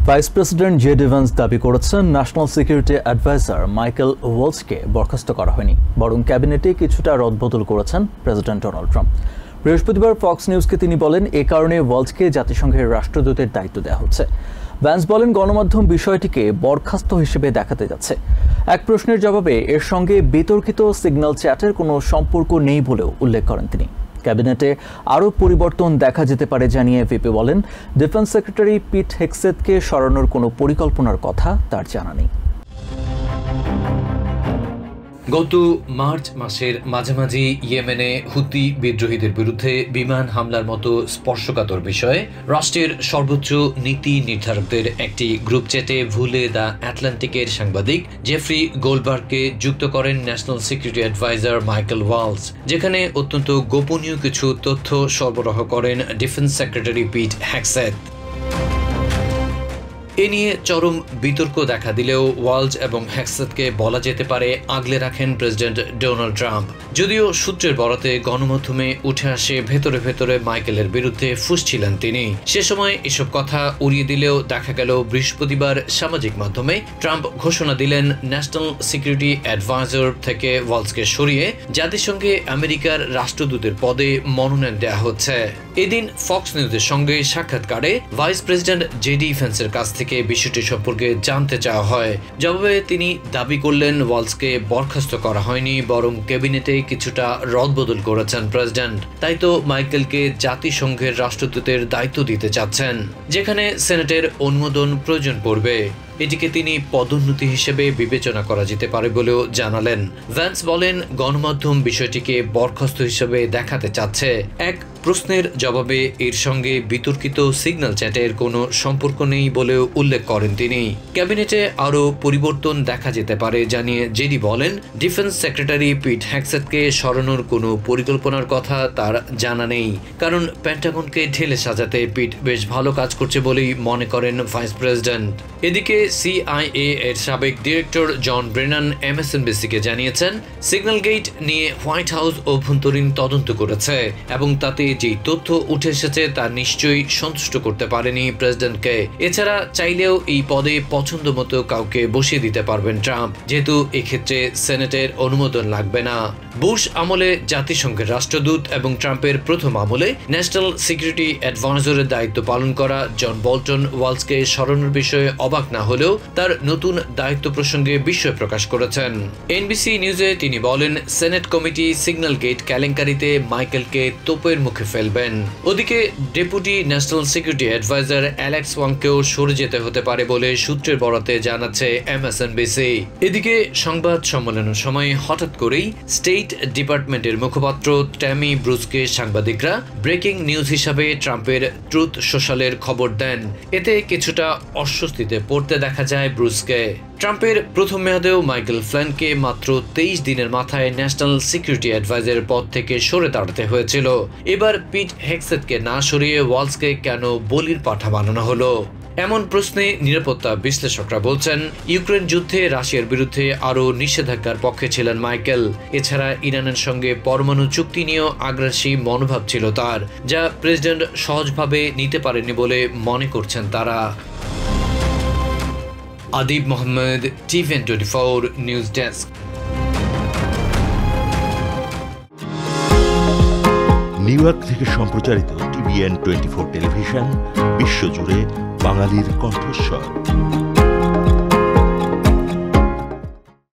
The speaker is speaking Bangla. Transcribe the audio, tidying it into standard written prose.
ভাইস প্রেসিডেন্ট জেডি ভ্যান্স দাবি করেছেন ন্যাশনাল সিকিউরিটি অ্যাডভাইজার মাইকেল ওয়ালজকে বরখাস্ত করা হয়নি, বরং ক্যাবিনেটে কিছুটা রদবদল করেছেন প্রেসিডেন্ট ডোনাল্ড ট্রাম্প। বৃহস্পতিবার ফক্স নিউজকে তিনি বলেন, এ কারণে ওয়ালজকে জাতিসংঘের রাষ্ট্রদূতের দায়িত্ব দেওয়া হচ্ছে। ভ্যান্স বলেন, গণমাধ্যম বিষয়টিকে বরখাস্ত হিসেবে দেখাতে যাচ্ছে। এক প্রশ্নের জবাবে এর সঙ্গে বিতর্কিত সিগন্যাল চ্যাটের কোনো সম্পর্ক নেই বলেও উল্লেখ করেন তিনি। ক্যাবিনেটে আরও পরিবর্তন দেখা যেতে পারে জানিয়ে ভিপি বলেন, ডিফেন্স সেক্রেটারি পিট হেগসেথকে সরানোর কোনো পরিকল্পনার কথা তার জানা নেই। গত মার্চ মাসের মাঝামাঝি ইয়েমেনে হুতি বিদ্রোহীদের বিরুদ্ধে বিমান হামলার মতো স্পর্শকাতর বিষয়ে রাষ্ট্রের সর্বোচ্চ নীতি নির্ধারকদের একটি গ্রুপ চ্যাটে ভুলে দ্য আটলান্টিকের সাংবাদিক জেফ্রি গোল্ডবার্গকে যুক্ত করেন national security adviser Michael Waltz, যেখানে অত্যন্ত গোপনীয় কিছু তথ্য সরবরাহ করেন ডিফেন্স সেক্রেটারি পিট হেগসেথ। এ নিয়ে চরম বিতর্ক দেখা দিলেও ওয়ালজ এবং হেগসেথকে বলা যেতে পারে আগলে রাখেন প্রেসিডেন্ট ডোনাল্ড ট্রাম্প। যদিও সূত্রের বরাতে গণমাধ্যমে উঠে আসে ভেতরে ভেতরে মাইকেলের বিরুদ্ধে ফুঁসছিলেন তিনি। সে সময় এসব কথা উড়িয়ে দিলেও দেখা গেল বৃহস্পতিবার সামাজিক মাধ্যমে ট্রাম্প ঘোষণা দিলেন ন্যাশনাল সিকিউরিটি অ্যাডভাইজার থেকে ওয়ালজকে সরিয়ে জাতিসংঘে আমেরিকার রাষ্ট্রদূতের পদে মনোনয়ন দেওয়া হচ্ছে। এদিন ফক্স নিউজের সঙ্গে সাক্ষাৎকারে ভাইস প্রেসিডেন্ট জেডি ভ্যান্সের কাছ থেকে বিষয়টি সম্পর্কে জানতে চাওয়া হয়। জবাবে তিনি দাবি করলেন, ওয়ালজকে বরখাস্ত করা হয়নি, বরং ক্যাবিনেটে কিছুটা রদবদল করেছেন প্রেসিডেন্ট। তাই তো মাইকেলকে জাতিসংঘের রাষ্ট্রদূতের দায়িত্ব দিতে চাচ্ছেন, যেখানে সেনেটের অনুমোদন প্রয়োজন পড়বে। এটিকে তিনি পদোন্নতি হিসেবে বিবেচনা করা যেতে পারে বলেও জানালেন। ভ্যান্স বলেন, গণমাধ্যম বিষয়টিকে বরখাস্ত হিসেবে দেখাতে চাচ্ছে। এক প্রশ্নের জবাবে এর সঙ্গে বিতর্কিত সিগন্যাল চ্যাটের কোনো সম্পর্ক নেই বলেও উল্লেখ করেন তিনি। ক্যাবিনেটে আরও পরিবর্তন দেখা যেতে পারে জানিয়ে জেডি বলেন, ডিফেন্স সেক্রেটারি পিট হেগসেথকে সরানোর কোনো পরিকল্পনার কথা তার জানা নেই, কারণ পেন্টাগনকে ঢেলে সাজাতে পিট বেশ ভালো কাজ করছে বলেই মনে করেন ভাইস প্রেসিডেন্ট। এদিকে সিআইএ এর সাবেক ডিরেক্টর জন ব্রেনান এমএসএনবিসিকে জানিয়েছেন, সিগন্যাল গেট নিয়ে হোয়াইট হাউস অভ্যন্তরীণ তদন্ত করেছে এবং তাতে যে তথ্য উঠে এসেছে তা নিশ্চয়ই সন্তুষ্ট করতে পারেনি প্রেসিডেন্টকে। এছাড়া চাইলেও এই পদে পছন্দ মতো কাউকে বসিয়ে দিতে পারবেন ট্রাম্প, যেহেতু এক্ষেত্রে সেনেটের অনুমোদন লাগবে না। বুশ আমলে জাতিসংঘের রাষ্ট্রদূত এবং ট্রাম্পের প্রথম আমলে ন্যাশনাল সিকিউরিটি অ্যাডভাইজারের দায়িত্ব পালন করা জন বল্টন ওয়ালজকে সরানোর বিষয়ে অবাক না হলেও তার নতুন দায়িত্ব প্রসঙ্গে বিস্ময় প্রকাশ করেছেন। এনবিসি নিউজে তিনি বলেন, সেনেট কমিটি সিগন্যাল গেট কেলেঙ্কারিতে মাইকেলকে তোপের মুখে ফেলবেন। ওদিকে deputy national security adviser Alex ওয়াংকেও সরে যেতে হতে পারে বলে সূত্রের বরাতে জানাচ্ছে এমএসএনবিসি। এদিকে সংবাদ সম্মেলনের সময় হঠাৎ করেই স্টেট ডিপার্টমেন্টের মুখপাত্র ট্যামি ব্রুসকে সাংবাদিকরা ব্রেকিং নিউজ হিসাবে ট্রাম্পের ট্রুথ সোশ্যালের খবর দেন। এতে কিছুটা অস্বস্তিতে পড়তে দেখা যায় ব্রুসকে। ট্রাম্পের প্রথম মেয়াদেও মাইকেল ফ্ল্যানকে মাত্র 23 দিনের মাথায় ন্যাশনাল সিকিউরিটি অ্যাডভাইজারের পদ থেকে সরে দাঁড়াতে হয়েছিল। এবার পিট হেগসেথকে না সরিয়ে ওয়ালজকে কেন বলির পাঠা বানানো হলো? এমন প্রশ্নে নিরাপত্তা বিশ্লেষকরা বলছেন, ইউক্রেন যুদ্ধে রাশিয়ার বিরুদ্ধে আরও নিষেধাজ্ঞার পক্ষে ছিলেন মাইকেল। এছাড়া ইরানের সঙ্গে পরমাণু চুক্তি নিয়েও আগ্রাসী মনোভাব ছিল তার, যা প্রেসিডেন্ট সহজভাবে নিতে পারেনি বলে মনে করছেন তারা। Adib Mohammad, TVN24 news desk. New York থেকে সম্প্রচারিত TVN24 টেলিভিশন বিশ্বজুড়ে বাঙালির কণ্ঠস্বর।